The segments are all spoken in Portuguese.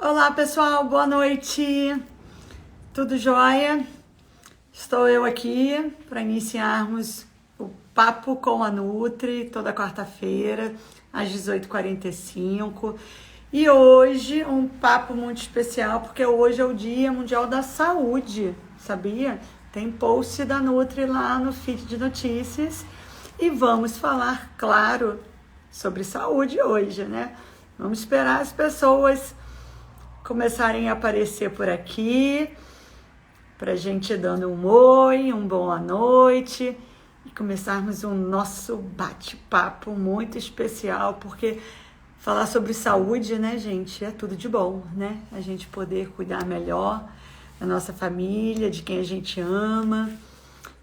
Olá pessoal, boa noite, tudo jóia? Estou eu aqui para iniciarmos o Papo com a Nutri, toda quarta-feira, às 18h45. E hoje um papo muito especial, porque hoje é o Dia Mundial da Saúde, sabia? Tem post da Nutri lá no feed de notícias e vamos falar, claro, sobre saúde hoje, né? Vamos esperar as pessoas começarem a aparecer por aqui, para a gente dando um oi, um boa noite e começarmos o nosso bate-papo muito especial, porque falar sobre saúde, né, gente, é tudo de bom, né? A gente poder cuidar melhor da nossa família, de quem a gente ama,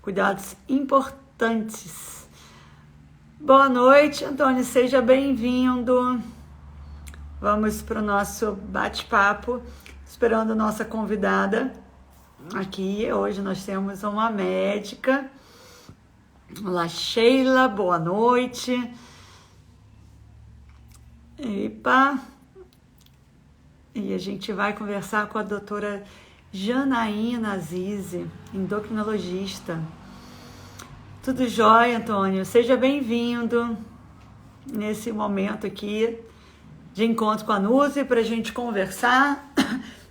cuidados importantes. Boa noite, Antônio, seja bem-vindo. Vamos para o nosso bate-papo, esperando a nossa convidada aqui. Hoje nós temos uma médica. Olá, Sheila, boa noite. Epa! E a gente vai conversar com a doutora Janaína Azize, endocrinologista. Tudo jóia, Antônio? Seja bem-vindo nesse momento aqui de encontro com a Nutri para a gente conversar,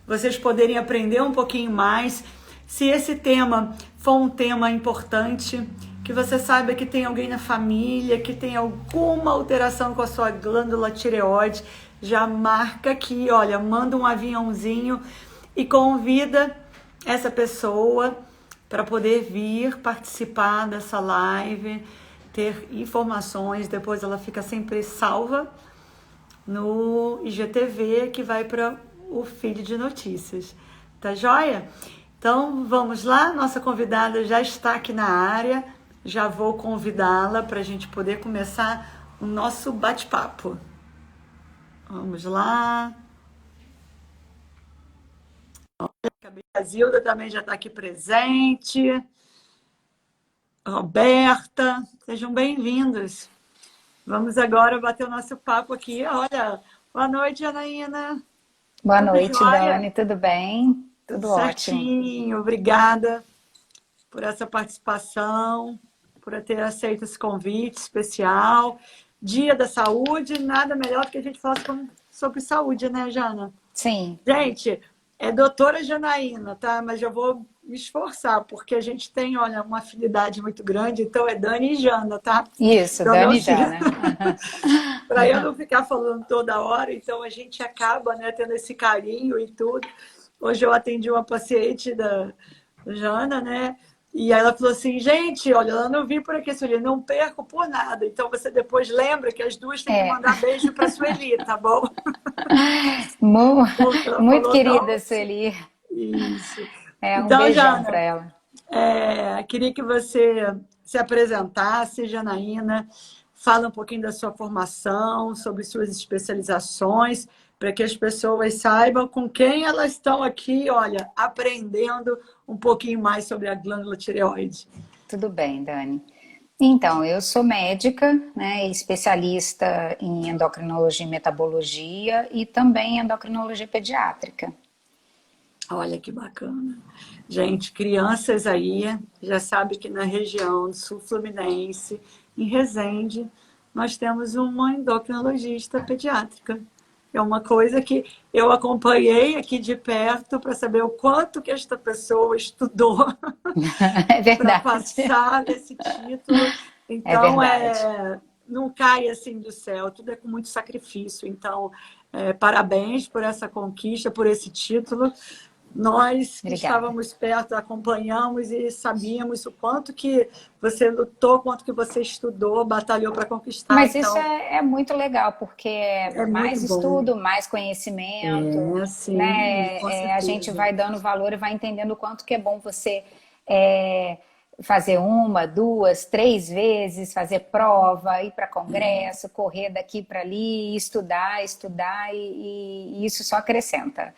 vocês poderem aprender um pouquinho mais. Se esse tema for um tema importante, que você saiba que tem alguém na família que tem alguma alteração com a sua glândula tireoide, já marca aqui, olha, manda um aviãozinho e convida essa pessoa para poder vir participar dessa live, ter informações, depois ela fica sempre salva no IGTV, que vai para o feed de notícias. Tá joia? Então, vamos lá. Nossa convidada já está aqui na área. Já vou convidá-la para a gente poder começar o nosso bate-papo. Vamos lá. A Zilda também já está aqui presente. Roberta, sejam bem-vindos. Vamos agora bater o nosso papo aqui. Olha, boa noite, Janaína. Boa Tudo noite, jóia? Dani. Tudo bem? Tudo Tudo ótimo. certinho. Obrigada por essa participação, por ter aceito esse convite especial. Dia da Saúde, nada melhor do que a gente falar sobre saúde, né, Jana? Sim, Gente, é doutora Janaína, tá? Mas eu vou me esforçar, porque a gente tem, olha, uma afinidade muito grande, então é Dani e Jana, tá? isso, Então não Dani se... Jana. Para eu não ficar falando toda hora, então a gente acaba, né, tendo esse carinho e tudo. Hoje eu atendi uma paciente da Jana, né? E aí ela falou assim, gente, olha, eu não vim por aqui, Sueli, não perco por nada. Então você depois lembra que as duas têm que É, mandar beijo para a Sueli, tá bom? mu- Porque ela muito falou, querida, nossa, Sueli. isso. É, um Então, beijão para Jana, ela. queria que você se apresentasse, Janaína, fala um pouquinho da sua formação, sobre suas especializações, para que as pessoas saibam com quem elas estão aqui, olha, aprendendo um pouquinho mais sobre a glândula tireoide. Tudo bem, Dani. Então, eu sou médica, né, especialista em endocrinologia e metabologia e também em endocrinologia pediátrica. Olha que bacana. Gente, crianças aí, já sabe que na região do sul fluminense, em Resende, nós temos uma endocrinologista pediátrica. É uma coisa que eu acompanhei aqui de perto para saber o quanto que esta pessoa estudou É para verdade, passar nesse título. é Então, verdade. não cai assim do céu, tudo é com muito sacrifício. Então, parabéns por essa conquista, por esse título. Nós que Obrigada. estávamos perto, acompanhamos e sabíamos o quanto que você lutou, quanto que você estudou, batalhou para conquistar. Mas isso Então, é muito legal, porque é é muito mais bom. estudo, mais conhecimento, Sim, né? com A gente certeza. vai dando valor e vai entendendo o quanto que é bom você é, fazer uma, duas, três vezes, fazer prova, ir para congresso, correr daqui para ali, estudar, estudar, e isso só acrescenta.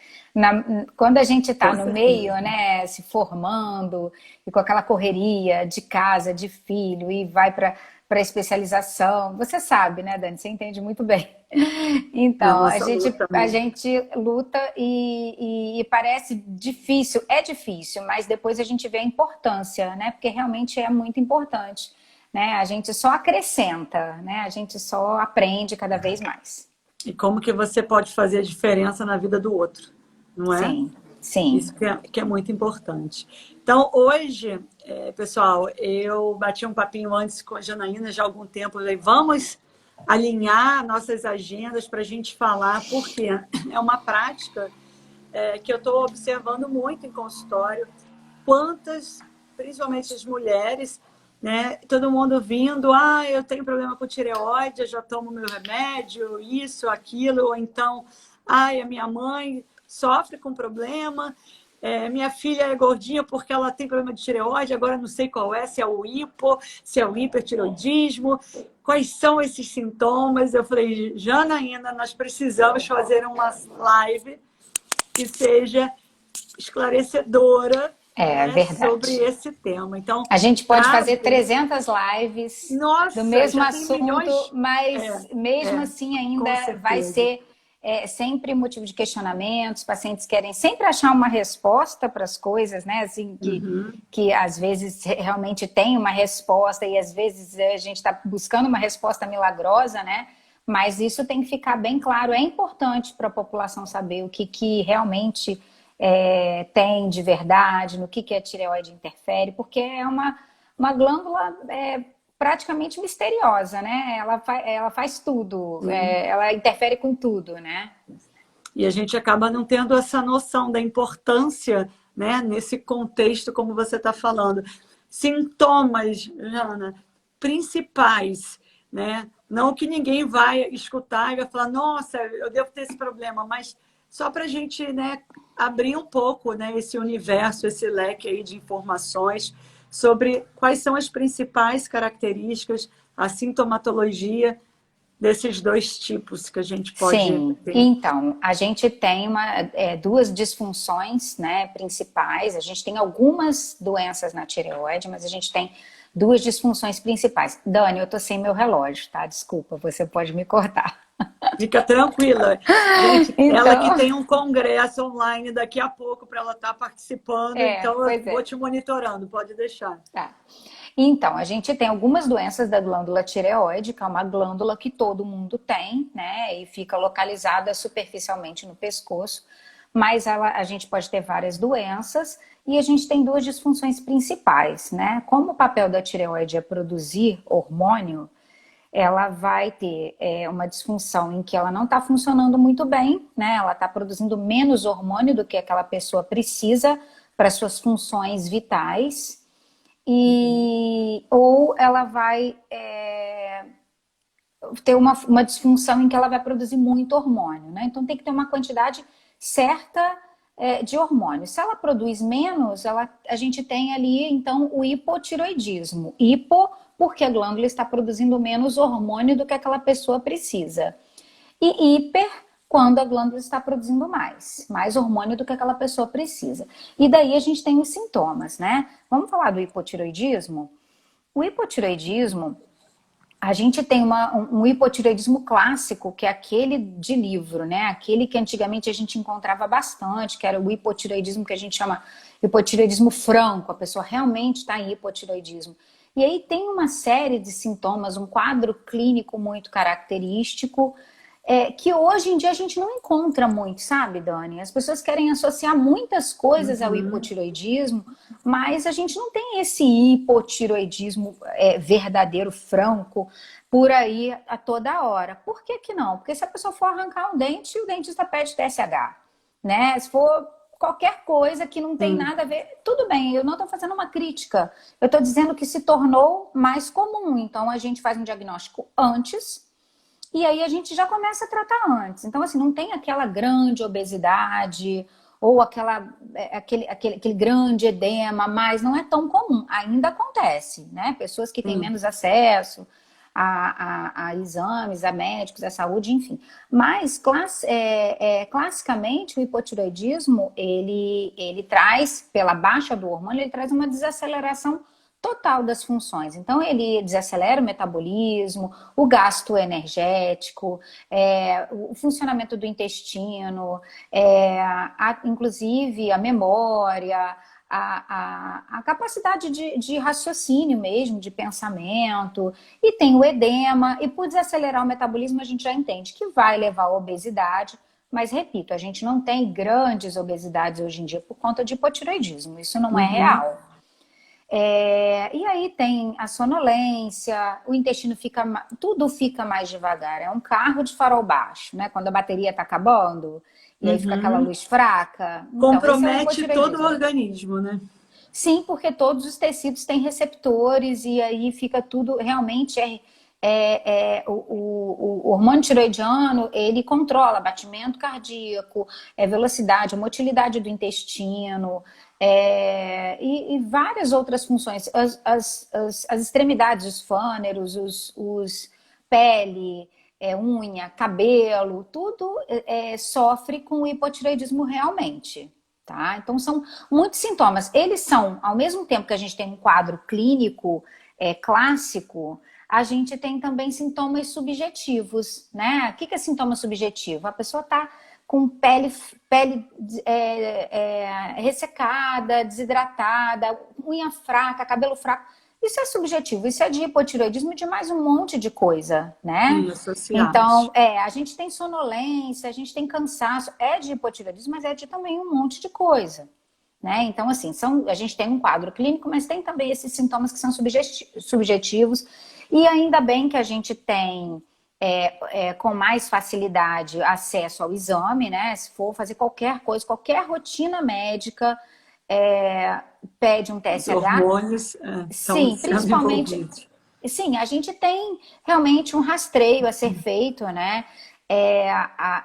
Quando a gente está Com no meio, certeza. né, se formando, e com aquela correria de casa, de filho, e vai para para especialização. Você sabe, né, Dani? Você entende muito bem. Na Então, nossa luta a mesmo. gente luta e parece difícil, é difícil, mas depois a gente vê a importância, né? Porque realmente é muito importante, né? A gente só acrescenta, né? A gente só aprende cada vez mais. E como que você pode fazer a diferença na vida do outro, não é? Sim, sim. Isso que é muito importante. Então, hoje, pessoal, eu bati um papinho antes com a Janaína já há algum tempo. Eu falei, vamos alinhar nossas agendas para a gente falar, porque é uma prática que eu estou observando muito em consultório. Quantas, principalmente as mulheres, né? Todo mundo vindo, eu tenho problema com tireoide, eu já tomo meu remédio, isso, aquilo, ou então, a minha mãe sofre com problema, minha filha é gordinha porque ela tem problema de tireoide, agora não sei qual é, se é o hipo, se é o hipertireoidismo, quais são esses sintomas. Eu falei, Janaína, nós precisamos fazer uma live que seja esclarecedora, É né, sobre verdade. esse tema. Então, A gente pode fazer trazer. 300 lives do Nossa, mesmo já tem assunto, milhões. mas mesmo É, assim ainda com vai certeza. ser sempre motivo de questionamento. Os pacientes querem sempre achar uma resposta para as coisas, né? Assim, Uhum. que às vezes realmente tem uma resposta e às vezes a gente está buscando uma resposta milagrosa, né? Mas isso tem que ficar bem claro. É importante para a população saber o que realmente tem de verdade, no que a tireoide interfere, porque é uma glândula praticamente misteriosa, né? Ela faz tudo, Sim. ela interfere com tudo, né? E a gente acaba não tendo essa noção da importância, né, nesse contexto, como você está falando. Sintomas, Jana, principais, né? Não que ninguém vai escutar e vai falar, nossa, eu devo ter esse problema, mas só para a gente, né, abrir um pouco, né, esse universo, esse leque aí de informações sobre quais são as principais características, a sintomatologia desses dois tipos que a gente pode Sim, ter. então, a gente tem duas disfunções, né, principais. A gente tem algumas doenças na tireoide, mas a gente tem duas disfunções principais. Dani, eu tô sem meu relógio, tá? Desculpa, você pode me cortar. Fica tranquila. Gente, ela que Então, tem um congresso online daqui a pouco para ela estar participando, então eu pois vou é. te monitorando, pode deixar. Tá. Então, a gente tem algumas doenças da glândula tireoide, que é uma glândula que todo mundo tem, né? E fica localizada superficialmente no pescoço. Mas a gente pode ter várias doenças e a gente tem duas disfunções principais, né? Como o papel da tireoide é produzir hormônio, ela vai ter uma disfunção em que ela não está funcionando muito bem, né? Ela está produzindo menos hormônio do que aquela pessoa precisa para suas funções vitais ou ela vai ter uma disfunção em que ela vai produzir muito hormônio, né? Então tem que ter uma quantidade certa de hormônio. Se ela produz menos, a gente tem ali então o hipotiroidismo. Hipo porque a glândula está produzindo menos hormônio do que aquela pessoa precisa. E hiper quando a glândula está produzindo mais hormônio do que aquela pessoa precisa. E daí a gente tem os sintomas, né? Vamos falar do hipotiroidismo? O hipotiroidismo, a gente tem um hipotireoidismo clássico, que é aquele de livro, né? Aquele que antigamente a gente encontrava bastante, que era o hipotireoidismo que a gente chama hipotireoidismo franco, a pessoa realmente está em hipotireoidismo. E aí tem uma série de sintomas, um quadro clínico muito característico, que hoje em dia a gente não encontra muito, sabe, Dani? As pessoas querem associar muitas coisas ao Uhum. hipotireoidismo, mas a gente não tem esse hipotireoidismo verdadeiro, franco, por aí a toda hora. Por que que não? Porque se a pessoa for arrancar um dente, o dentista pede TSH, né? Se for qualquer coisa que não tem Sim. nada a ver, tudo bem, eu não estou fazendo uma crítica, eu estou dizendo que se tornou mais comum, então a gente faz um diagnóstico antes, e aí a gente já começa a tratar antes. Então, assim, não tem aquela grande obesidade ou aquele grande edema, mas não é tão comum. Ainda acontece, né? Pessoas que têm Sim. menos acesso a exames, a médicos, a saúde, enfim. Mas, classicamente, o hipotiroidismo, ele traz, pela baixa do hormônio, ele traz uma desaceleração total das funções. Então, ele desacelera o metabolismo, o gasto energético, o funcionamento do intestino, inclusive a memória, a capacidade de raciocínio mesmo, de pensamento, e tem o edema, e por desacelerar o metabolismo a gente já entende que vai levar à obesidade, mas repito, a gente não tem grandes obesidades hoje em dia por conta de hipotireoidismo, isso não é Uhum. real. E aí tem a sonolência, o intestino tudo fica mais devagar, é um carro de farol baixo, né? Quando a bateria está acabando, e aí fica aquela Uhum. luz fraca, então esse é o Compromete todo o hipotireoidismo. organismo, né? Sim, porque todos os tecidos têm receptores e aí fica tudo realmente o hormônio tiroidiano, ele controla batimento cardíaco, velocidade, motilidade do intestino, e várias outras funções. As extremidades, os fâneros, os pele, unha, cabelo, tudo sofre com o hipotireoidismo realmente. Tá? Então, são muitos sintomas. Eles são, ao mesmo tempo que a gente tem um quadro clínico clássico, a gente tem também sintomas subjetivos, né? O que é sintoma subjetivo? A pessoa está com pele ressecada, desidratada, unha fraca, cabelo fraco. Isso é subjetivo, isso é de hipotireoidismo e de mais um monte de coisa, né? Sim, associados. Então, a gente tem sonolência, a gente tem cansaço, é de hipotireoidismo, mas é de também um monte de coisa, né? Então, assim, a gente tem um quadro clínico, mas tem também esses sintomas que são subjetivos, e ainda bem que a gente tem com mais facilidade acesso ao exame, né? Se for fazer qualquer coisa, qualquer rotina médica, pede um Os TSH. hormônios estão Sim, sendo principalmente. envolvidos. Sim, a gente tem realmente um rastreio a ser feito, né?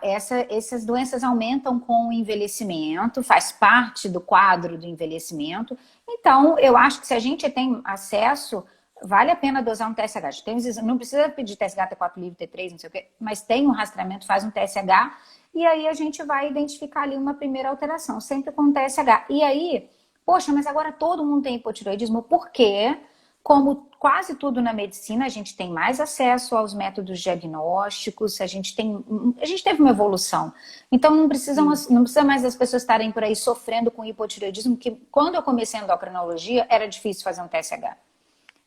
Essas doenças aumentam com o envelhecimento, faz parte do quadro do envelhecimento. Então, eu acho que se a gente tem acesso, vale a pena dosar um TSH. Não precisa pedir TSH, T4 livre, T3, não sei o quê, mas tem um rastreamento, faz um TSH, e aí a gente vai identificar ali uma primeira alteração, sempre com o TSH. E aí, poxa, mas agora todo mundo tem hipotireoidismo, por quê? Como quase tudo na medicina, a gente tem mais acesso aos métodos diagnósticos, a gente teve uma evolução. Então não precisa mais as pessoas estarem por aí sofrendo com hipotireoidismo, que quando eu comecei a endocrinologia era difícil fazer um TSH.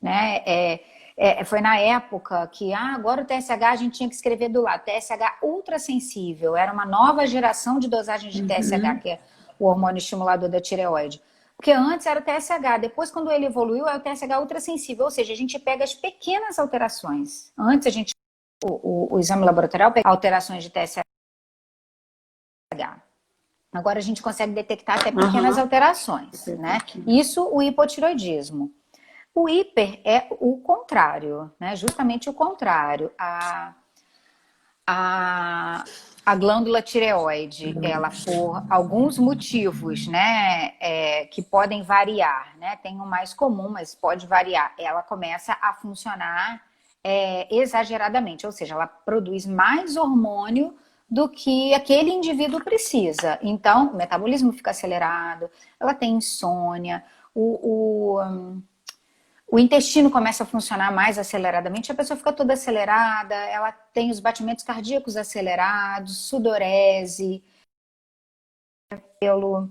Né? Foi na época que agora o TSH a gente tinha que escrever do lado, TSH ultrassensível, era uma nova geração de dosagem de TSH, que é o hormônio estimulador da tireoide. Porque antes era o TSH, depois quando ele evoluiu é o TSH ultrassensível, ou seja, a gente pega as pequenas alterações. Antes o exame laboratorial pega alterações de TSH. Agora a gente consegue detectar até pequenas alterações, né? Isso o hipotireoidismo. O hiper é o contrário, né? Justamente o contrário. A glândula tireoide, ela por alguns motivos, né, que podem variar, né? Tem um mais comum, mas pode variar. Ela começa a funcionar exageradamente, ou seja, ela produz mais hormônio do que aquele indivíduo precisa. Então, o metabolismo fica acelerado, ela tem insônia, o intestino começa a funcionar mais aceleradamente, a pessoa fica toda acelerada, ela tem os batimentos cardíacos acelerados, sudorese, pelo.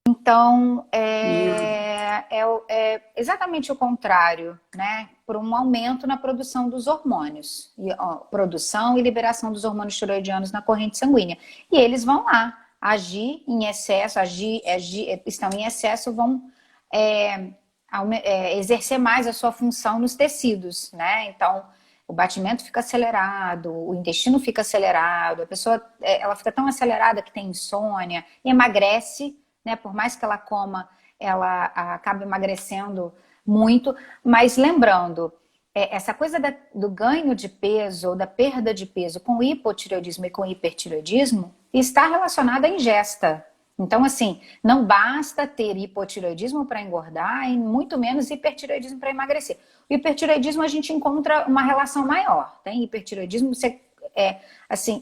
Então, é exatamente o contrário, né? Por um aumento na produção dos hormônios, produção e liberação dos hormônios tiroidianos na corrente sanguínea. E eles vão lá agir em excesso, estão em excesso, vão exercer mais a sua função nos tecidos, né? Então, o batimento fica acelerado, o intestino fica acelerado, a pessoa ela fica tão acelerada que tem insônia, emagrece, né? Por mais que ela coma, ela acaba emagrecendo muito, mas lembrando, essa coisa do ganho de peso ou da perda de peso com hipotireoidismo e com hipertireoidismo está relacionada à ingesta. Então, assim, não basta ter hipotireoidismo para engordar e muito menos hipertireoidismo para emagrecer. O hipertireoidismo a gente encontra uma relação maior. Tem hipertireoidismo, você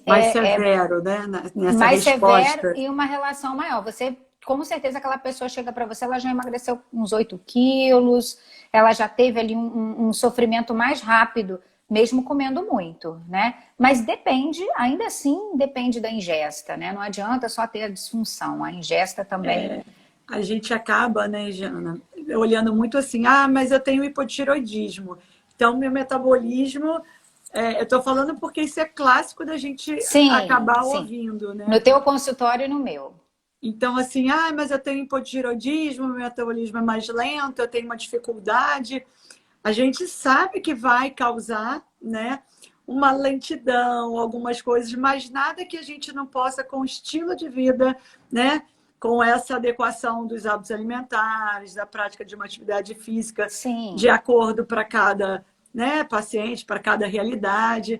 mais severo, né? Nessa mais resposta. severo e uma relação maior. Você com certeza aquela pessoa chega para você, ela já emagreceu uns 8 quilos, ela já teve ali um sofrimento mais rápido, mesmo comendo muito, né? Mas depende, ainda assim, depende da ingesta, né? Não adianta só ter a disfunção, a ingesta também. A gente acaba, né, Jana, olhando muito assim, mas eu tenho hipotiroidismo. Então, meu metabolismo, eu estou falando porque isso é clássico da gente Sim, acabar sim. ouvindo, né? No teu consultório e no meu. Então, assim, mas eu tenho hipotiroidismo, meu metabolismo é mais lento, eu tenho uma dificuldade. A gente sabe que vai causar, né, uma lentidão, algumas coisas, mas nada que a gente não possa, com o estilo de vida, né, com essa adequação dos hábitos alimentares, da prática de uma atividade física de Sim. acordo para cada, né, paciente, para cada realidade.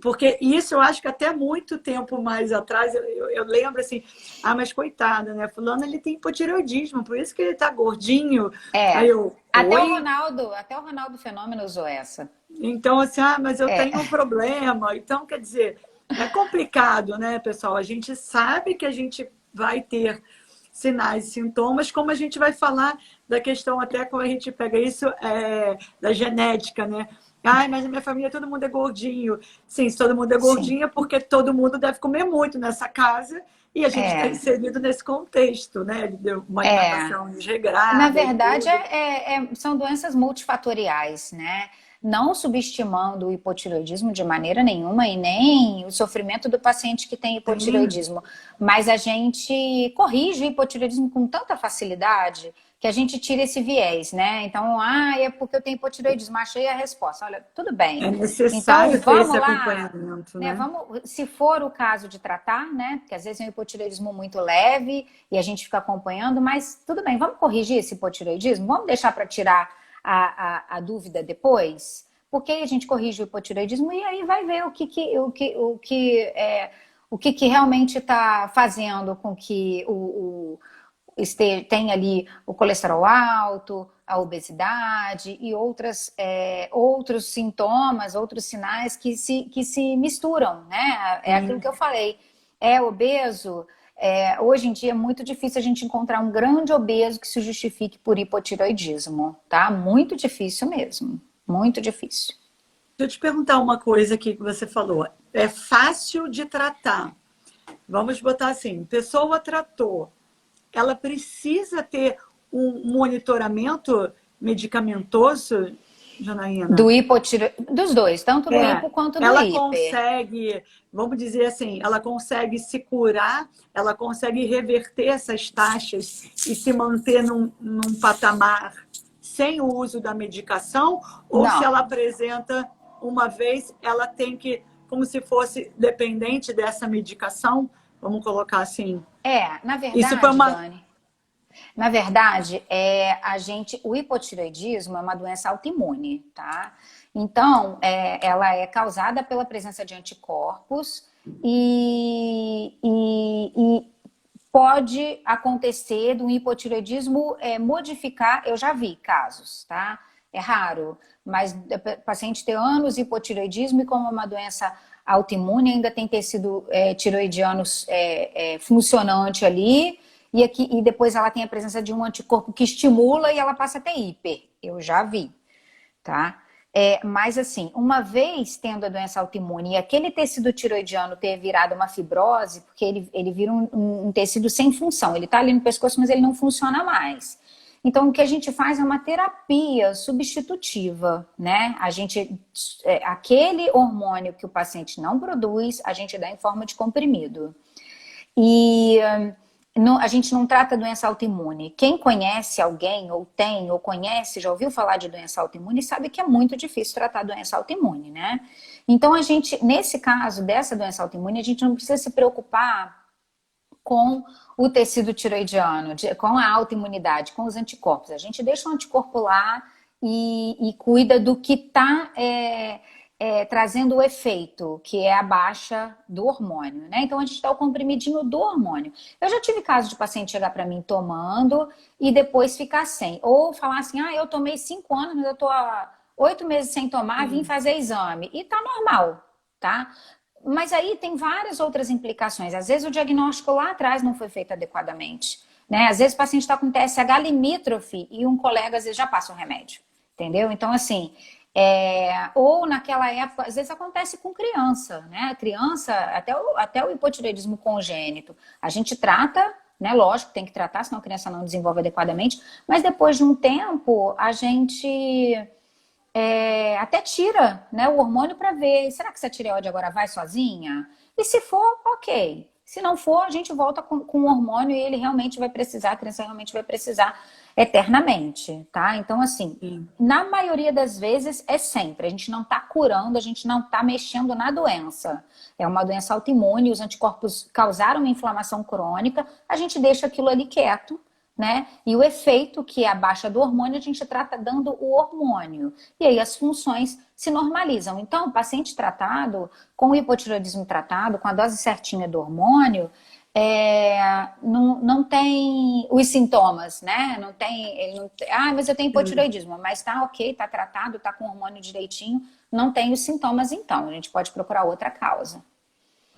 Porque isso eu acho que até muito tempo mais atrás, eu lembro assim, mas coitada, né? Fulano ele tem hipotireoidismo, por isso que ele tá gordinho. Aí É. eu, oi? Até o Ronaldo Fenômeno usou essa. Então, assim, mas eu É, tenho um problema. Então, quer dizer, é complicado, né, pessoal? A gente sabe que a gente vai ter sinais e sintomas, como a gente vai falar da questão, até quando a gente pega isso, da genética, né? Mas na minha família todo mundo é gordinho. Sim, se todo mundo é sim. gordinho é porque todo mundo deve comer muito nessa casa e a gente está É, inserido nesse contexto, né? De uma é. alimentação Na desregrada e verdade, tudo. são doenças multifatoriais, né? Não subestimando o hipotireoidismo de maneira nenhuma e nem o sofrimento do paciente que tem Sim, hipotireoidismo. Mas a gente corrige o hipotireoidismo com tanta facilidade que a gente tira esse viés, né? Então, é porque eu tenho hipotireoidismo, achei a resposta. Olha, tudo bem. é Então, necessário ter esse vamos lá, acompanhamento, né? né? Vamos, se for o caso de tratar, né? Porque às vezes é um hipotireoidismo muito leve e a gente fica acompanhando, mas tudo bem, vamos corrigir esse hipotireoidismo? Vamos deixar para tirar a dúvida depois? Porque aí a gente corrige o hipotireoidismo e aí vai ver o que realmente está fazendo com que tem ali o colesterol alto, a obesidade e outros sintomas, outros sinais que se misturam, né? É aquilo que eu falei. É obeso, hoje em dia é muito difícil a gente encontrar um grande obeso que se justifique por hipotiroidismo, tá? Muito difícil mesmo, muito difícil. Deixa eu te perguntar uma coisa aqui que você falou. É fácil de tratar. Vamos botar assim, pessoa tratou, ela precisa ter um monitoramento medicamentoso, Janaína? Dos dois, tanto do É, hipo quanto do ela hiper. consegue, vamos dizer assim, ela consegue se curar, ela consegue reverter essas taxas e se manter num patamar sem o uso da medicação, ou se ela Não, apresenta uma vez, ela tem que, como se fosse dependente dessa medicação, vamos colocar assim. na Isso foi verdade, uma. Dani, na verdade, o hipotireoidismo é uma doença autoimune, tá? Então, ela é causada pela presença de anticorpos e pode acontecer do hipotireoidismo modificar. Eu já vi casos, tá? É raro, mas o paciente ter anos de hipotireoidismo e como é uma doença autoimune ainda tem tecido tiroidianos funcionante ali e depois ela tem a presença de um anticorpo que estimula e ela passa a ter hiper. Eu já vi, tá? Mas assim, uma vez tendo a doença autoimune e aquele tecido tiroidiano ter virado uma fibrose, porque ele vira um tecido sem função, ele está ali no pescoço, mas ele não funciona mais. Então, o que a gente faz é uma terapia substitutiva, né? Aquele hormônio que o paciente não produz, a gente dá em forma de comprimido. E a gente não trata doença autoimune. Quem conhece alguém, ou tem, ou conhece, já ouviu falar de doença autoimune, sabe que é muito difícil tratar doença autoimune, né? Então, nesse caso dessa doença autoimune, a gente não precisa se preocupar com o tecido tiroidiano, com a autoimunidade, com os anticorpos. A gente deixa o anticorpo lá e cuida do que está trazendo o efeito, que é a baixa do hormônio, né? Então a gente dá o comprimidinho do hormônio. Eu já tive caso de paciente chegar para mim tomando e depois ficar sem. Ou falar assim, eu tomei 5 anos, mas eu tô há 8 meses sem tomar, vim fazer exame. E tá normal, tá? Mas aí tem várias outras implicações. Às vezes o diagnóstico lá atrás não foi feito adequadamente. né? Às vezes o paciente está com TSH limítrofe e um colega às vezes já passa o remédio, entendeu? Então, assim, ou naquela época, às vezes acontece com criança, né? A criança, até o hipotireoidismo congênito, a gente trata, né? Lógico, tem que tratar, senão a criança não desenvolve adequadamente, mas depois de um tempo, a gente até tira, né, o hormônio para ver, será que essa tireoide agora vai sozinha? E se for, ok. Se não for, a gente volta com o hormônio e ele realmente vai precisar, a criança realmente vai precisar eternamente, tá? Então, assim, Sim. na maioria das vezes é sempre. A gente não tá curando, a gente não tá mexendo na doença. É uma doença autoimune, os anticorpos causaram uma inflamação crônica, a gente deixa aquilo ali quieto, né? E o efeito, que é a baixa do hormônio, a gente trata dando o hormônio. E aí as funções se normalizam. Então, o paciente tratado, com o hipotireoidismo tratado, com a dose certinha do hormônio, não tem os sintomas, né? Não tem, ele não tem, mas eu tenho hipotireoidismo, mas tá ok, tá tratado, tá com o hormônio direitinho, não tem os sintomas, então. A gente pode procurar outra causa.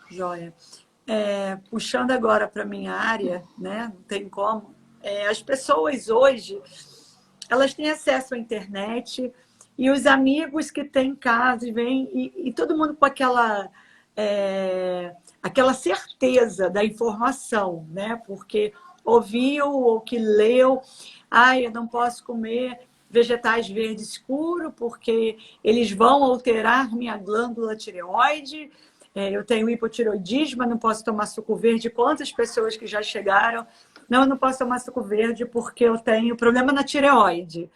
Joia. Puxando agora para minha área, né? Não tem como. As pessoas hoje, elas têm acesso à internet e os amigos que têm casa vêm e todo mundo com aquela certeza da informação, né? Porque ouviu ou que leu, eu não posso comer vegetais verde escuro porque eles vão alterar minha glândula tireoide. Eu tenho hipotireoidismo, não posso tomar suco verde. Quantas pessoas que já chegaram? Não, eu não posso tomar suco verde porque eu tenho problema na tireoide.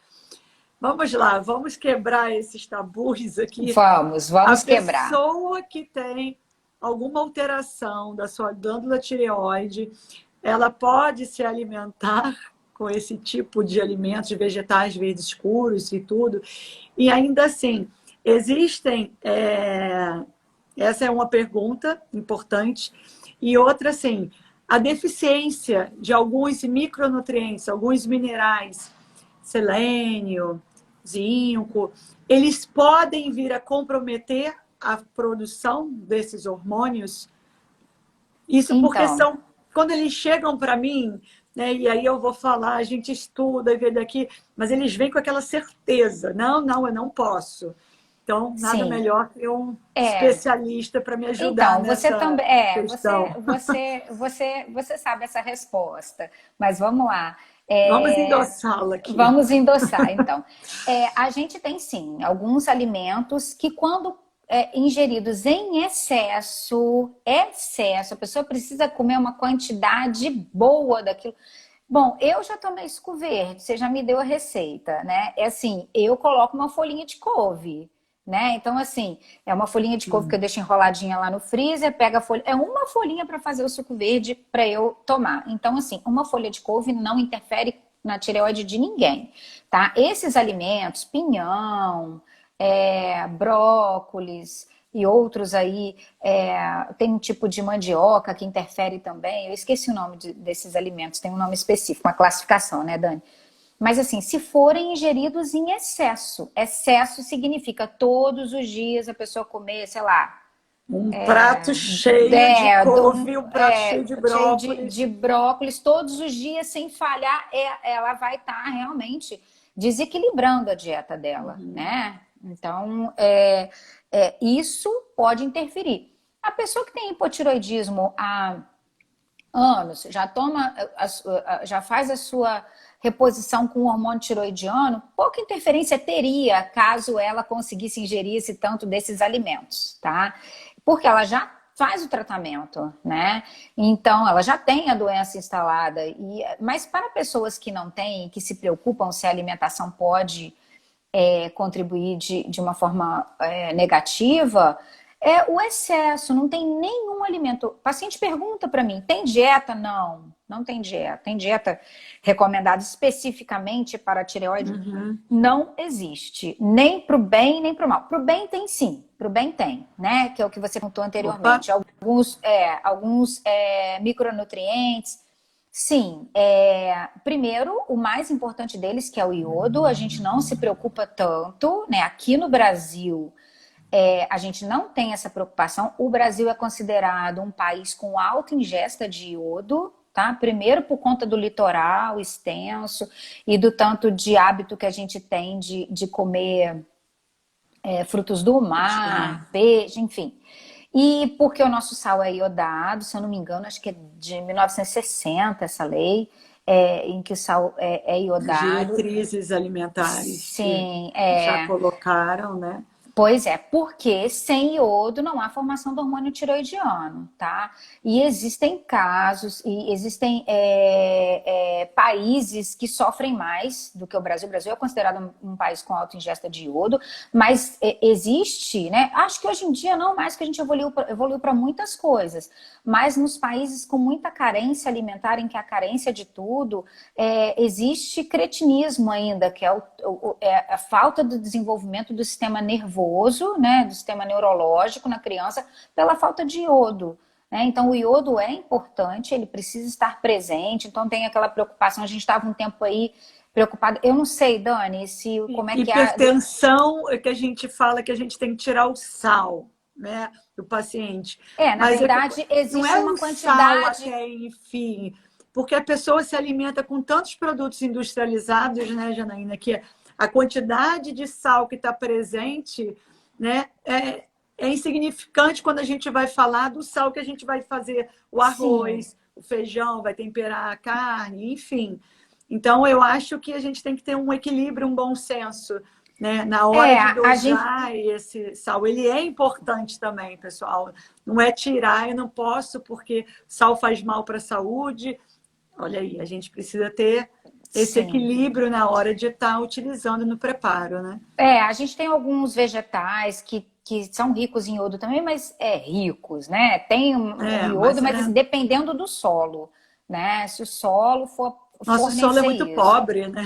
Vamos lá, vamos quebrar esses tabus aqui. A Vamos quebrar. pessoa que tem alguma alteração da sua glândula tireoide, ela pode se alimentar com esse tipo de alimentos, de vegetais verdes escuros e tudo. E ainda assim, existem... Essa é uma pergunta importante. E outra, assim, a deficiência de alguns micronutrientes, alguns minerais, selênio, zinco, eles podem vir a comprometer a produção desses hormônios. Isso porque Então, quando eles chegam para mim, né, e aí eu vou falar, a gente estuda e vê daqui, mas eles vêm com aquela certeza, não, eu não posso. Então, nada sim. melhor que um É, especialista para me ajudar Então, você nessa também, questão. você sabe essa resposta, mas vamos lá. Vamos endossá-la aqui. Vamos endossar. Então, a gente tem sim alguns alimentos que, quando ingeridos em excesso, a pessoa precisa comer uma quantidade boa daquilo. Bom, eu já tomei suco verde, você já me deu a receita, né? É assim, eu coloco uma folhinha de couve, né? Então, assim, é uma folhinha de couve que eu deixo enroladinha lá no freezer, pega a folha. É uma folhinha para fazer o suco verde para eu tomar. Então, assim, uma folha de couve não interfere na tireoide de ninguém, tá? Esses alimentos, pinhão, brócolis e outros aí, tem um tipo de mandioca que interfere também. Eu esqueci o nome desses alimentos, tem um nome específico, uma classificação, né, Dani? Mas assim, se forem ingeridos em excesso significa todos os dias a pessoa comer, sei lá, Um prato cheio de couve, um prato cheio de cheio brócolis. de brócolis, todos os dias sem falhar, ela vai estar realmente desequilibrando a dieta dela, né? Então, isso pode interferir. A pessoa que tem hipotiroidismo há anos, já faz a sua reposição com o hormônio tiroidiano, pouca interferência teria caso ela conseguisse ingerir esse tanto desses alimentos, tá? Porque ela já faz o tratamento, né? Então, ela já tem a doença instalada. Mas para pessoas que não têm, que se preocupam se a alimentação pode contribuir de uma forma negativa, o excesso, não tem nenhum alimento. O paciente pergunta para mim, tem dieta? Não, não tem dieta. Tem dieta recomendada especificamente para a tireoide? Não existe, nem para o bem, nem para o mal. Para o bem tem sim, para o bem tem, né? Que é o que você contou anteriormente. Opa. Alguns micronutrientes. Sim, primeiro, o mais importante deles, que é o iodo, a gente não se preocupa tanto, né? Aqui no Brasil, a gente não tem essa preocupação. O Brasil é considerado um país com alta ingesta de iodo, tá? Primeiro por conta do litoral extenso e do tanto de hábito que a gente tem de comer frutos do mar, peixe, enfim. E porque o nosso sal é iodado, se eu não me engano, acho que é de 1960 essa lei, em que o sal é iodado. Diretrizes alimentares que Sim, já colocaram, né? Pois é, porque sem iodo não há formação do hormônio tiroidiano, tá? E existem casos, e existem países que sofrem mais do que o Brasil. O Brasil é considerado um país com alta ingesta de iodo, mas existe, né? Acho que hoje em dia não mais, que a gente evoluiu para muitas coisas, mas nos países com muita carência alimentar, em que a carência de tudo, existe cretinismo ainda, que é a falta do desenvolvimento do sistema nervoso, né, do sistema neurológico na criança pela falta de iodo, né? Então o iodo é importante, ele precisa estar presente, então tem aquela preocupação, a gente estava um tempo aí preocupado, eu não sei, Dani, como é que é... Hipertensão é que a gente fala que a gente tem que tirar o sal, né, do paciente. Na Mas verdade, existe não é uma um quantidade... sal até, enfim, porque a pessoa se alimenta com tantos produtos industrializados, né, Janaína, que a quantidade de sal que está presente, né, é insignificante quando a gente vai falar do sal que a gente vai fazer o arroz, sim, o feijão, vai temperar a carne, enfim. Então, eu acho que a gente tem que ter um equilíbrio, um bom senso, né, na hora de dosar esse sal. Ele é importante também, pessoal. Não é tirar, eu não posso porque sal faz mal para a saúde. Olha aí, a gente precisa ter esse, sim, equilíbrio na hora de estar utilizando no preparo, né? A gente tem alguns vegetais que são ricos em iodo também, mas ricos, né? Tem iodo, mas dependendo do solo, né? Se o solo for nosso solo é muito pobre, né?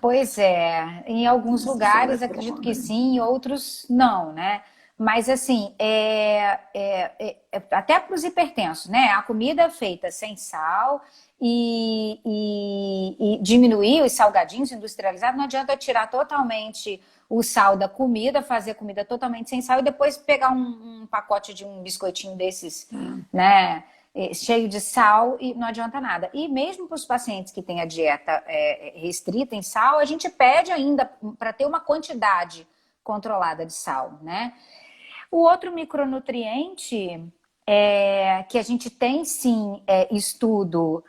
Pois é, em alguns lugares acredito que sim, em outros não, né? Mas assim, até para os hipertensos, né? A comida feita sem sal e diminuir os salgadinhos industrializados, não adianta tirar totalmente o sal da comida, fazer comida totalmente sem sal e depois pegar um pacote de um biscoitinho desses, né? Cheio de sal e não adianta nada. E mesmo para os pacientes que têm a dieta restrita em sal, a gente pede ainda para ter uma quantidade controlada de sal, né? O outro micronutriente que a gente tem sim estudo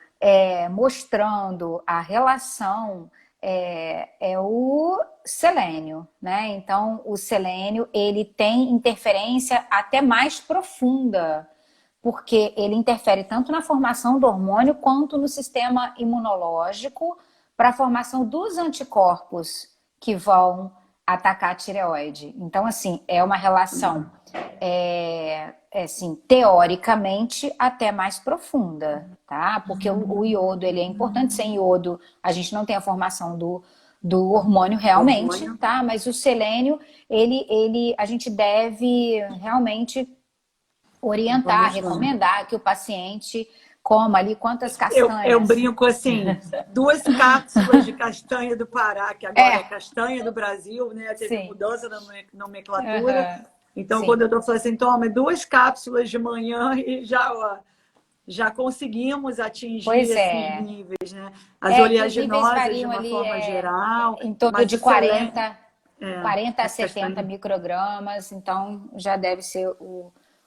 mostrando a relação é o selênio, né? Então o selênio ele tem interferência até mais profunda, porque ele interfere tanto na formação do hormônio quanto no sistema imunológico para a formação dos anticorpos que vão atacar a tireoide. Então, assim, é uma relação, assim, teoricamente até mais profunda, tá? Porque o iodo, ele é importante. Sem iodo, a gente não tem a formação do hormônio realmente, tá? Mas o selênio, a gente deve realmente orientar, recomendar que o paciente coma ali quantas castanhas. Eu brinco assim, 2 cápsulas de castanha do Pará, que agora é castanha do Brasil, né? Teve mudança na nomenclatura. Então, quando eu estou falando assim, toma 2 cápsulas de manhã e já conseguimos atingir esses níveis, né? As oleaginosas, de uma forma geral. Em torno de 40 a 70 microgramas, então já deve ser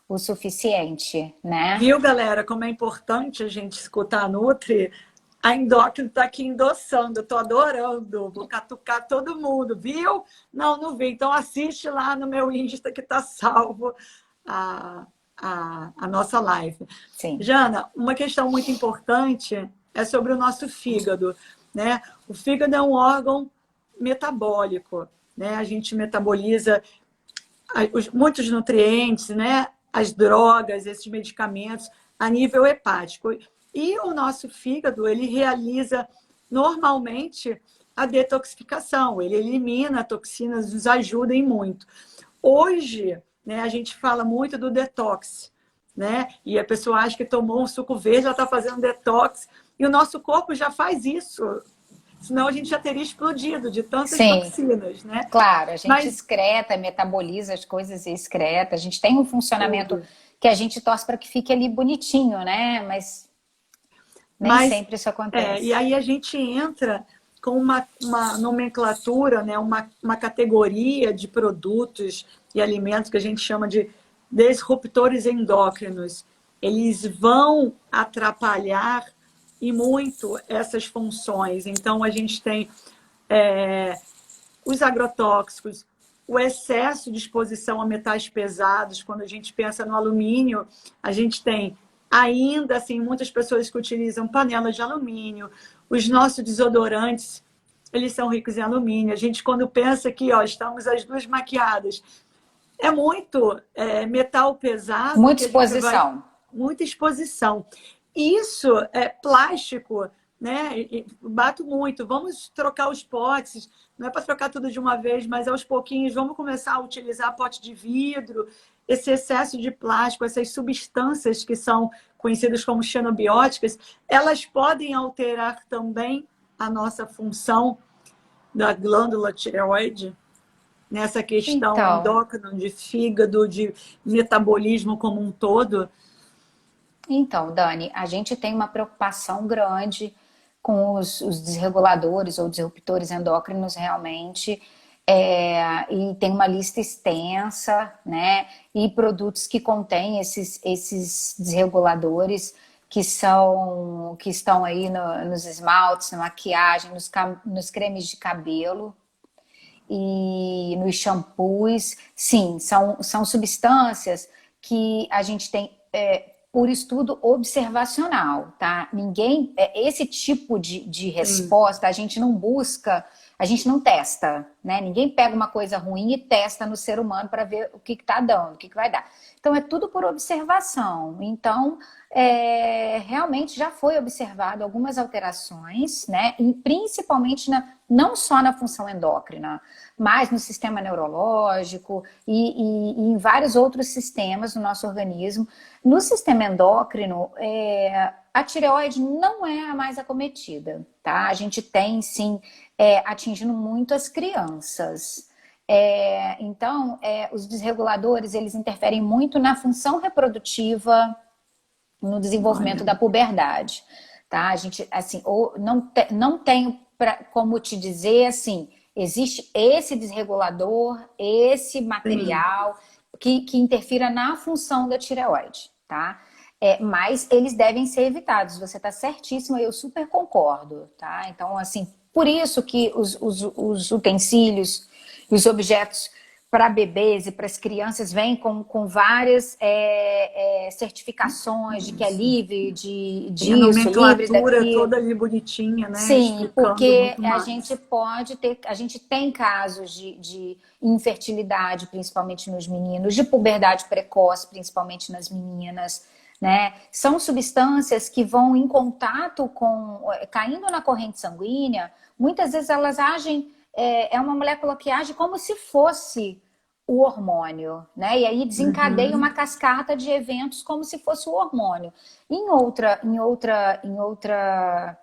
o suficiente, né? Viu, galera, como é importante a gente escutar a Nutri? A endócrina está aqui endossando, eu tô adorando, vou catucar todo mundo, viu? Não vi, então assiste lá no meu Insta que tá salvo a nossa live. Sim. Jana, uma questão muito importante é sobre o nosso fígado, né? O fígado é um órgão metabólico, né? A gente metaboliza muitos nutrientes, né? As drogas, esses medicamentos a nível hepático. E o nosso fígado, ele realiza normalmente a detoxificação, ele elimina toxinas, nos ajuda em muito. Hoje, né, a gente fala muito do detox, né? E a pessoa acha que tomou um suco verde, já está fazendo detox, e o nosso corpo já faz isso. Senão a gente já teria explodido de tantas toxinas, né? Claro, a gente excreta, metaboliza as coisas e excreta. A gente tem um funcionamento que a gente torce para que fique ali bonitinho, né? Mas Nem Mas, sempre isso e acontece. aí a gente entra com uma nomenclatura, né, uma categoria de produtos e alimentos que a gente chama de disruptores endócrinos. Eles vão atrapalhar e muito essas funções. Então, a gente tem os agrotóxicos, o excesso de exposição a metais pesados. Quando a gente pensa no alumínio, a gente tem ainda assim muitas pessoas que utilizam panelas de alumínio. Os nossos desodorantes, eles são ricos em alumínio. A gente, quando pensa que estamos as duas maquiadas, é muito metal pesado Muita que a gente vai... exposição. Muita exposição. Isso é plástico, né? Bato muito. Vamos trocar os potes. Não é para trocar tudo de uma vez, mas aos pouquinhos vamos começar a utilizar pote de vidro. Esse excesso de plástico, essas substâncias que são conhecidas como xenobióticas, elas podem alterar também a nossa função da glândula tireoide, nessa questão Então, endócrina, de fígado, de metabolismo como um todo. Então, Dani, a gente tem uma preocupação grande com os desreguladores ou disruptores endócrinos realmente, e tem uma lista extensa, né? E produtos que contêm esses desreguladores que estão aí nos esmaltes, na maquiagem, nos cremes de cabelo e nos shampoos. Sim, são substâncias que a gente tem por estudo observacional, tá? Ninguém, esse tipo de Sim. resposta a gente não busca, a gente não testa, né? Ninguém pega uma coisa ruim e testa no ser humano para ver o que está dando, o que vai dar. Então é tudo por observação. Então realmente já foi observado algumas alterações, né? E principalmente não só na função endócrina, mas no sistema neurológico e em vários outros sistemas do nosso organismo. No sistema endócrino, a tireoide não é a mais acometida, tá? A gente tem, sim, atingindo muito as crianças. Então, os desreguladores, eles interferem muito na função reprodutiva, no desenvolvimento Olha. da puberdade, tá? A gente, assim, não tenho como te dizer, assim, existe esse desregulador, esse Sim. material que interfira na função da tireoide, tá? Mas eles devem ser evitados, você está certíssima, eu super concordo, tá? Então, assim, por isso que os utensílios e os objetos para bebês e para as crianças vêm com várias certificações de que é Isso. livre Tem a disso, livre nomenclatura daquilo. toda ali bonitinha, né? Sim, Explicando porque muito a gente mais. pode ter, a gente tem casos de infertilidade, principalmente nos meninos, de puberdade precoce, principalmente nas meninas, né? São substâncias que vão em contato caindo na corrente sanguínea, muitas vezes elas agem, é uma molécula que age como se fosse o hormônio, né? E aí desencadeia Uhum. uma cascata de eventos como se fosse o hormônio. Em outra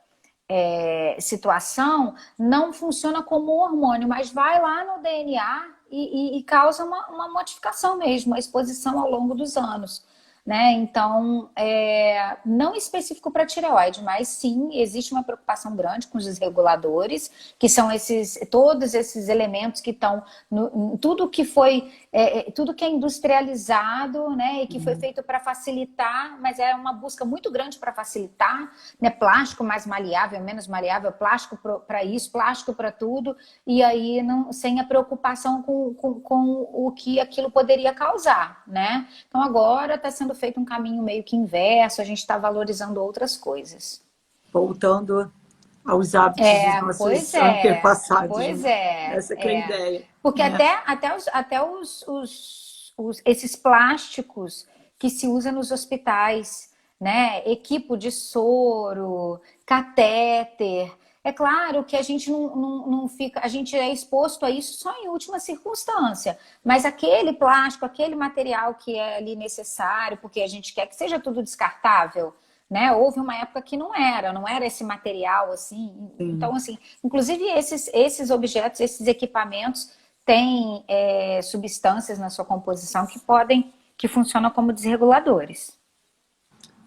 situação, não funciona como um hormônio, mas vai lá no DNA e causa uma modificação mesmo, a exposição ao longo dos anos. Né? Então, não específico para tireoide, mas sim, existe uma preocupação grande com os desreguladores, que são todos esses elementos que estão tudo que foi, tudo que é industrializado, né, e que foi feito para facilitar, mas é uma busca muito grande para facilitar, né, plástico mais maleável, menos maleável, plástico para isso, plástico para tudo, e aí sem a preocupação com o que aquilo poderia causar, né? Então agora está sendo feito um caminho meio que inverso, a gente está valorizando outras coisas. Voltando aos hábitos dos nossos antepassados, Pois né? Essa que é a ideia, porque né? esses plásticos que se usa nos hospitais, né? Equipo de soro, catéter. É claro que a gente não fica, a gente é exposto a isso só em última circunstância, mas aquele plástico, aquele material que é ali necessário, porque a gente quer que seja tudo descartável, né? Houve uma época que não era esse material assim. Sim. Então, assim, inclusive esses objetos, esses equipamentos têm substâncias na sua composição que funcionam como desreguladores.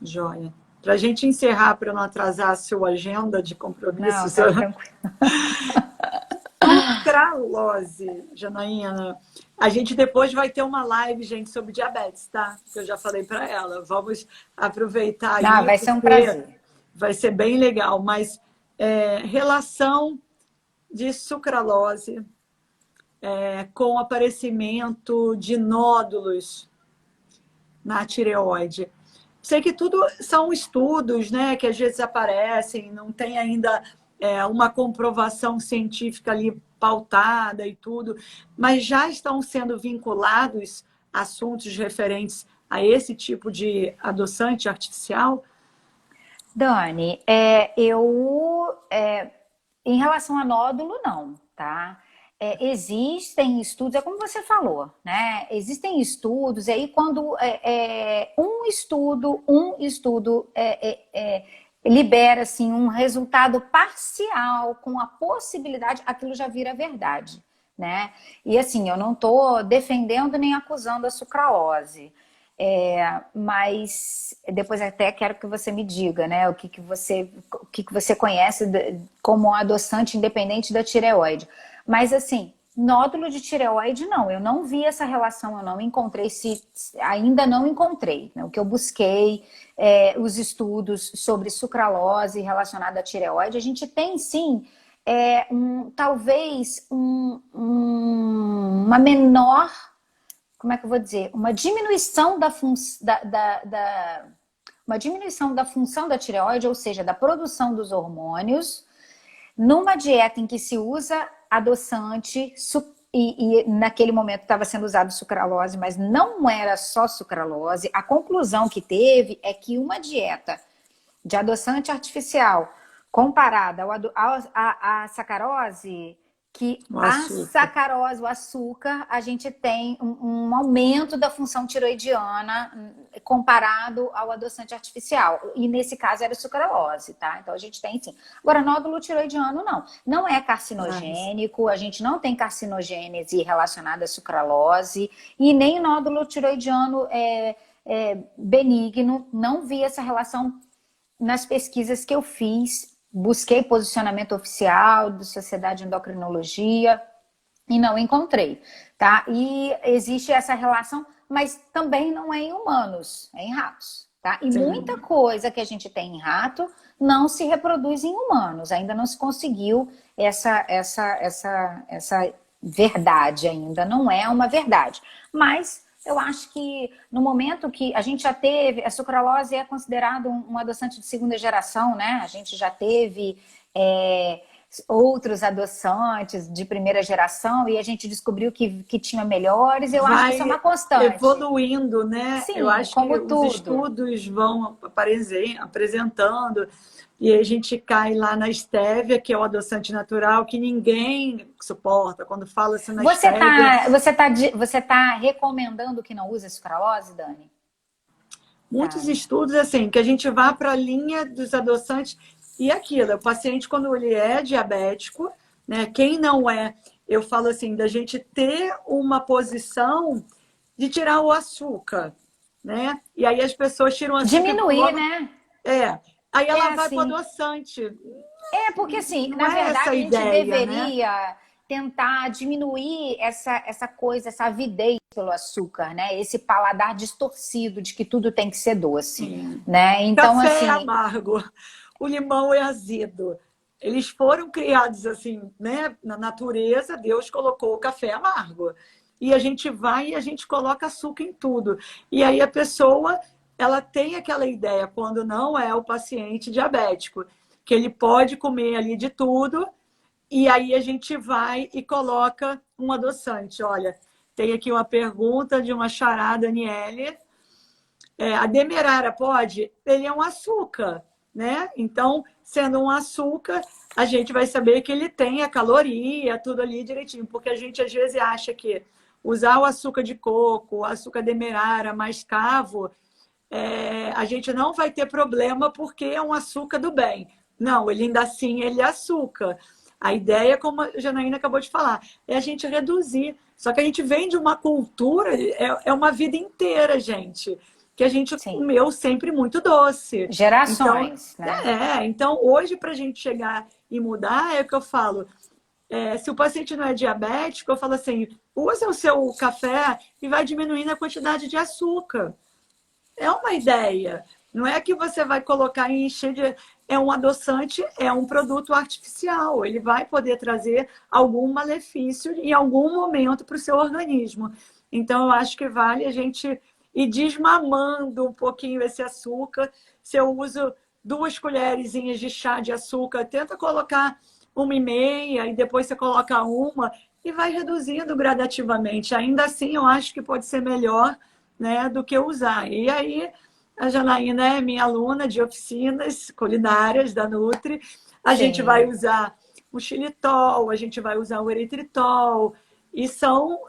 Joia. para a gente encerrar, para não atrasar a sua agenda de Não, compromissos, tá tranquilo. sucralose, Janaína. A gente depois vai ter uma live, gente, sobre diabetes, tá? Que eu já falei para ela. Vamos aproveitar Não, aí, vai ser um porque prazer. vai ser bem legal. Mas relação de sucralose com aparecimento de nódulos na tireoide. Sei que tudo são estudos, né, que às vezes aparecem, não tem ainda uma comprovação científica ali pautada e tudo, mas já estão sendo vinculados assuntos referentes a esse tipo de adoçante artificial? Dani, em relação a nódulo, não, tá? Existem estudos, é como você falou, né? Existem estudos, e aí quando libera assim, um resultado parcial com a possibilidade, aquilo já vira verdade, né? E assim, eu não estou defendendo nem acusando a sucralose. Mas depois até quero que você me diga, né, o que você conhece como adoçante independente da tireoide. Mas assim, nódulo de tireoide não, eu não vi essa relação, eu não encontrei, ainda não encontrei. Né? O que eu busquei, os estudos sobre sucralose relacionada à tireoide, a gente tem sim, talvez uma menor, como é que eu vou dizer? Uma diminuição uma diminuição da função da tireoide, ou seja, da produção dos hormônios, numa dieta em que se usa adoçante, e naquele momento estava sendo usado sucralose, mas não era só sucralose. A conclusão que teve é que uma dieta de adoçante artificial comparada à sacarose, que O a açúcar. sacarose, o açúcar, a gente tem um aumento da função tiroidiana comparado ao adoçante artificial. E nesse caso era sucralose, tá? Então a gente tem sim. Agora, nódulo tiroidiano não. Não é carcinogênico, a gente não tem carcinogênese relacionada à sucralose, e nem nódulo tiroidiano benigno. Não vi essa relação nas pesquisas que eu fiz. Busquei posicionamento oficial da Sociedade de Endocrinologia e não encontrei, tá? E existe essa relação, mas também não é em humanos, é em ratos, tá? E muita Sim. coisa que a gente tem em rato não se reproduz em humanos, ainda não se conseguiu essa verdade ainda, não é uma verdade. Mas eu acho que no momento que a gente já teve, a sucralose é considerado um adoçante de segunda geração, né? A gente já teve outros adoçantes de primeira geração e a gente descobriu que tinha melhores. Eu acho que isso é uma Vai constante. evoluindo, né? Eu Sim, acho que como os tudo. estudos vão apresentando e a gente cai lá na estévia, que é o adoçante natural, que ninguém suporta. Quando fala-se na Você estévia, tá, você tá, você tá recomendando que não use sucralose, Dani? muitos Tá. estudos assim, que a gente vá para a linha dos adoçantes e aquilo, o paciente quando ele é diabético, né, quem não é, eu falo assim, da gente ter uma posição de tirar o açúcar, né? E aí as pessoas tiram o açúcar e Diminuir, colocam, né? aí É ela vai para o assim. adoçante. Porque assim, Não na é essa a verdade, a gente ideia, né? deveria tentar diminuir essa coisa, essa avidez pelo açúcar, né? Esse paladar distorcido de que tudo tem que ser doce, Sim. né? Então, Café é assim, amargo, o limão é azedo. Eles foram criados assim, né? Na natureza, Deus colocou o café amargo. E a gente vai e a gente coloca açúcar em tudo. E aí a pessoa, ela tem aquela ideia, quando não é o paciente diabético, que ele pode comer ali de tudo, e aí a gente vai e coloca um adoçante. Olha, tem aqui uma pergunta de uma chará Daniele. A demerara pode? Ele é um açúcar, né? Então, sendo um açúcar, a gente vai saber que ele tem a caloria, tudo ali direitinho, porque a gente às vezes acha que usar o açúcar de coco, o açúcar demerara, mascavo, a gente não vai ter problema porque é um açúcar do bem. Não, ele ainda assim, ele é açúcar. A ideia, como a Janaína acabou de falar, é a gente reduzir. Só que a gente vem de uma cultura, é uma vida inteira, gente, que a gente Sim. comeu sempre muito doce. Então, Gerações, né? então hoje para a gente chegar e mudar, é o que eu falo. Se o paciente não é diabético, eu falo assim, usa o seu café e vai diminuindo a quantidade de açúcar. É uma ideia. Não é que você vai colocar e encher de. É um adoçante, é um produto artificial. Ele vai poder trazer algum malefício em algum momento para o seu organismo. Então, eu acho que vale a gente ir desmamando um pouquinho esse açúcar. Se eu uso 2 colherzinhas de chá de açúcar, tenta colocar 1,5 e depois você coloca uma e vai reduzindo gradativamente. Ainda assim, eu acho que pode ser melhor, né, do que usar. E aí, a Janaína é minha aluna de oficinas culinárias da Nutri. A gente vai Sim. usar o xilitol, a gente vai usar o eritritol, e são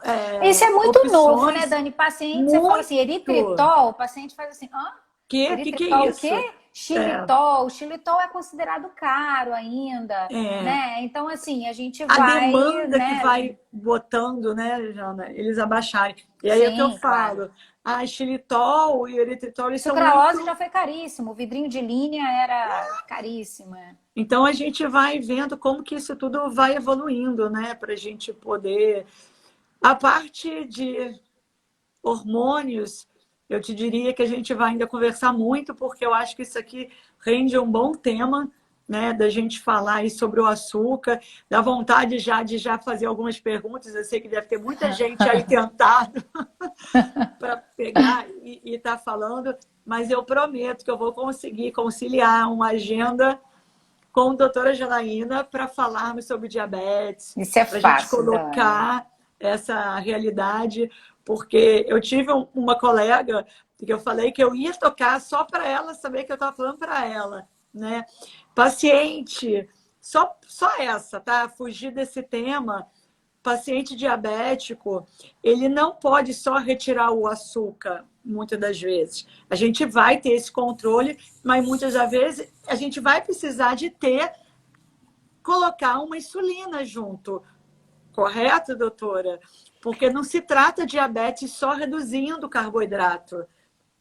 Isso é muito novo, né, opções Dani? Paciente, você fala assim, muito. eritritol, o paciente faz assim, hã? Que é Eritritol o isso? quê? Xilitol. O xilitol é considerado caro ainda, É, né? Então, assim, a gente a vai, demanda que né? vai botando, né, Jana, eles abaixarem. E aí é o que eu Sim, claro. falo, a xilitol e o eritritol, eles são Sucralose muito. já foi caríssimo, o vidrinho de linha era caríssimo. Então a gente vai vendo como que isso tudo vai evoluindo, né, para a gente poder. A parte de hormônios, eu te diria que a gente vai ainda conversar muito, porque eu acho que isso aqui rende um bom tema, né, da gente falar aí sobre o açúcar, dá vontade já de já fazer algumas perguntas, eu sei que deve ter muita gente aí tentado para pegar e estar falando, mas eu prometo que eu vou conseguir conciliar uma agenda com a doutora Janaína para falarmos sobre diabetes, Isso é para a gente fácil, Dani. colocar essa realidade, porque eu tive uma colega que eu falei que eu ia tocar só para ela saber que eu estava falando para ela, né? Paciente, só essa, tá? Fugir desse tema. Paciente diabético, ele não pode só retirar o açúcar, muitas das vezes. A gente vai ter esse controle, mas muitas das vezes a gente vai precisar de colocar uma insulina junto. Correto, doutora? Porque não se trata de diabetes só reduzindo o carboidrato.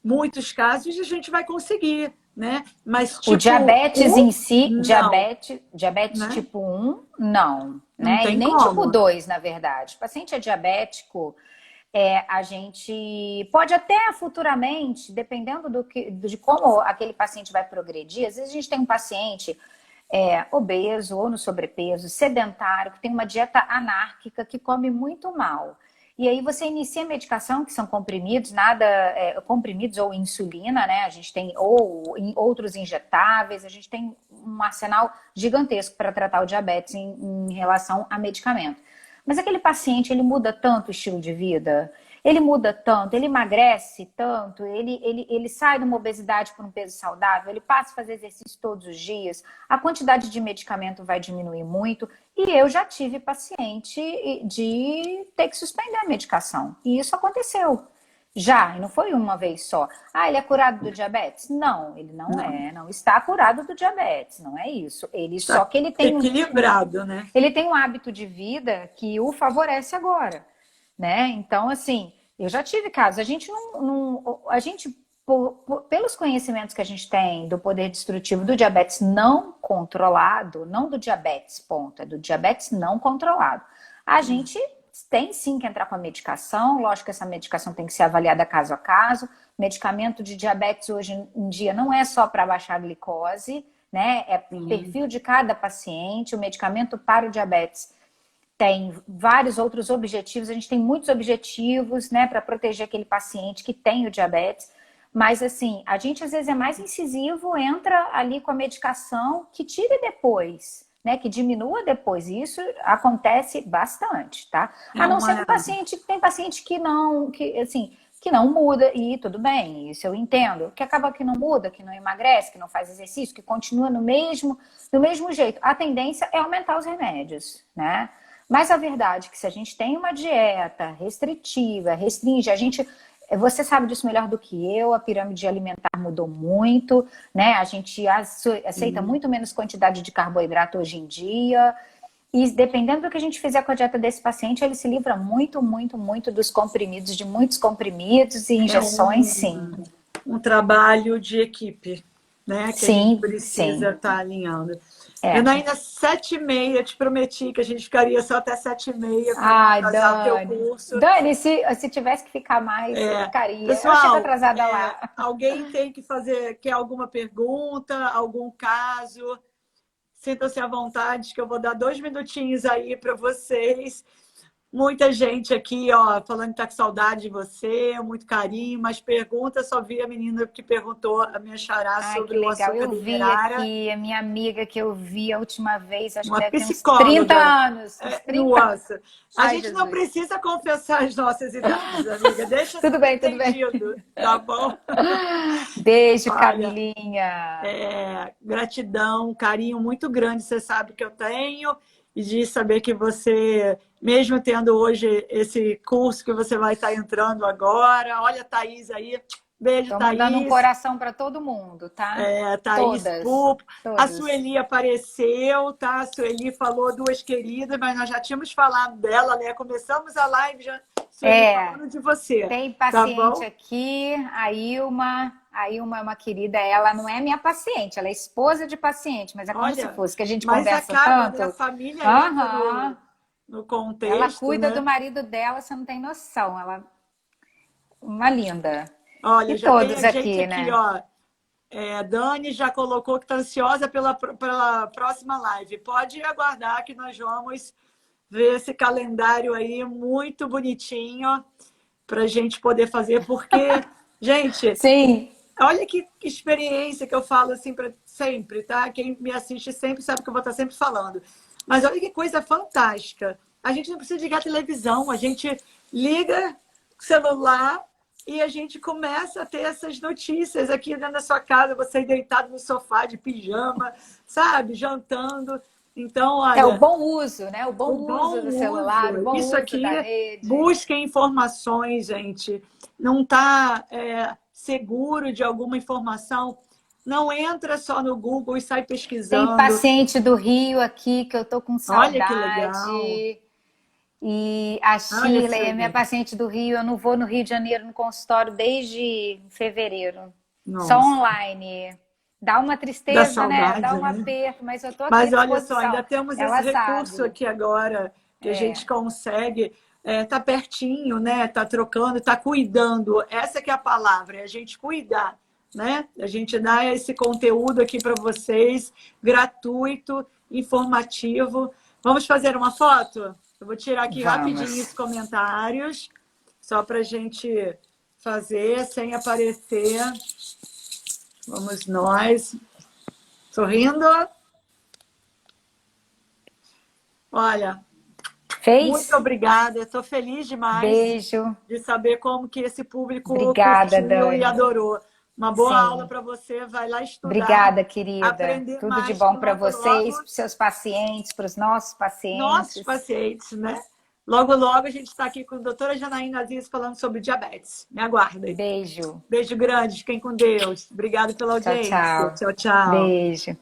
Muitos casos a gente vai conseguir, né? Mas O tipo diabetes em um, si, não, diabetes né? tipo 1, não, Não né? E tem nem tipo como. 2, na verdade. O paciente é diabético, a gente pode até futuramente, dependendo de como aquele paciente vai progredir, às vezes a gente tem um paciente obeso ou no sobrepeso, sedentário, que tem uma dieta anárquica, que come muito mal. E aí você inicia a medicação, que são comprimidos, comprimidos ou insulina, né? A gente tem ou outros injetáveis, a gente tem um arsenal gigantesco para tratar o diabetes em relação a medicamento. Mas aquele paciente, ele muda tanto o estilo de vida, ele muda tanto, ele emagrece tanto, ele sai de uma obesidade para um peso saudável, ele passa a fazer exercício todos os dias, a quantidade de medicamento vai diminuir muito. E eu já tive paciente de ter que suspender a medicação. E isso aconteceu. Já, e não foi uma vez só. Ah, ele é curado do diabetes? Não, ele não Não. é, não está curado do diabetes, não é isso. Ele só Tá que ele tem equilibrado, né? ele tem um hábito de vida que o favorece agora, né? Então, assim, eu já tive casos. A gente a gente pelos conhecimentos que a gente tem do poder destrutivo do diabetes não controlado, não do diabetes, ponto, é do diabetes não controlado. A gente tem sim que entrar com a medicação, lógico que essa medicação tem que ser avaliada caso a caso. Medicamento de diabetes hoje em dia não é só para baixar a glicose, né? É Sim. perfil de cada paciente. O medicamento para o diabetes tem vários outros objetivos. A gente tem muitos objetivos, né, para proteger aquele paciente que tem o diabetes. Mas, assim, a gente às vezes é mais incisivo, entra ali com a medicação que tire depois, né, que diminua depois. E isso acontece bastante, tá? A É não ser uma. que tem paciente que não, que assim, que não muda, e tudo bem, isso eu entendo. Que acaba que não muda, que não emagrece, que não faz exercício, que continua do mesmo jeito. A tendência é aumentar os remédios, né? Mas a verdade é que se a gente tem uma dieta restritiva, restringe, você sabe disso melhor do que eu, a pirâmide alimentar mudou muito, né? A gente aceita muito menos quantidade de carboidrato hoje em dia. E dependendo do que a gente fizer com a dieta desse paciente, ele se livra muito, muito, muito dos comprimidos, de muitos comprimidos e É injeções, um, sim. um trabalho de equipe, né? Que a gente Sim, precisa sim. estar alinhando. É. Janaína, 7h30, te prometi que a gente ficaria só até 7h30 para não Ai, atrasar o teu Dani. curso. Dani, se tivesse que ficar mais, eu ficaria. Eu chego Pessoal, atrasada lá. alguém tem que fazer, quer alguma pergunta, algum caso? Sintam-se à vontade, que eu vou dar 2 minutinhos aí para vocês. Muita gente aqui, ó, falando que tá com saudade de você, muito carinho, mas pergunta, só vi a menina que perguntou, a minha xará, Ai, que sobre o legal. açúcar Eu vi demerara, aqui a minha amiga que eu vi a última vez, acho que uma deve ter uns 30 psicóloga. anos. Uns 30. Nossa, a Ai, gente não Jesus. precisa confessar as nossas idades, amiga, deixa Tudo bem, tudo bem. subentendido, tá bom? Beijo, Olha, Camilinha. gratidão, um carinho muito grande, você sabe que eu tenho, e de saber que você, mesmo tendo hoje esse curso que você vai estar entrando agora, olha a Thaís aí, beijo, Tô mandando um Thaís, coração para todo mundo, tá? Thaís Todas, Pupo, a todos. Sueli apareceu, tá? A Sueli falou, duas queridas, mas nós já tínhamos falado dela, né? Começamos a live já, Sueli, É, falando de você, tem tá paciente bom? aqui, a Ilma. A Ilma é uma querida, ela não é minha paciente, ela é esposa de paciente, mas é como se Olha, fosse, que a gente mas conversa acaba, né? A tanto. família entra Aham. no Ela contexto, cuida do né? marido dela, você não tem noção. Ela, uma linda. E Olha, já tem todos a gente aqui, aqui, né? ó. Dani já colocou que está ansiosa pela próxima live. Pode aguardar que nós vamos ver esse calendário aí muito bonitinho para a gente poder fazer, porque, gente, Sim. olha que experiência que eu falo assim para sempre, tá? Quem me assiste sempre sabe que eu vou estar sempre falando. Mas olha que coisa fantástica. A gente não precisa ligar a televisão, a gente liga o celular e a gente começa a ter essas notícias aqui dentro da sua casa, você deitado no sofá de pijama, sabe? Jantando. Então, É o olha, bom uso, né? O bom o uso bom do celular, o uso. bom Isso uso aqui, da rede. busquem informações, gente. Não está seguro de alguma informação, não entra só no Google e sai Tem pesquisando. paciente do Rio aqui que eu tô com Olha que legal. saudade. E a Olha Sheila você é minha ver. paciente do Rio. Eu não vou no Rio de Janeiro no consultório desde fevereiro. Só Nossa, online. Dá uma dá tristeza, né? Dá saudade, um né? aperto, mas eu tô aqui à Mas olha só, disposição. ainda temos esse Ela recurso sabe. aqui agora, que a gente consegue tá pertinho, né? Tá trocando, tá cuidando. Essa que é a palavra, é a gente cuidar, né? A gente dá esse conteúdo aqui para vocês, gratuito, informativo. Vamos fazer uma foto? Eu vou tirar aqui rapidinho Vamos. os comentários, só para a gente fazer sem aparecer. Vamos nós. Sorrindo. Olha, muito Fez? obrigada. Estou feliz demais Beijo. de saber como que esse público Obrigada, curtiu e Dani. adorou. Uma boa aula Sim. para você. Vai lá estudar, Obrigada, querida. aprender Tudo de mais, que bom para logo, vocês, logo, para os seus pacientes, para os nossos nossos pacientes. pacientes, né? Logo, logo, a gente está aqui com a doutora Janaína Aziz falando sobre diabetes. Me aguardem. Beijo. Beijo grande. Fiquem com Deus. Obrigada pela Tchau, audiência. tchau. Tchau, tchau. Beijo.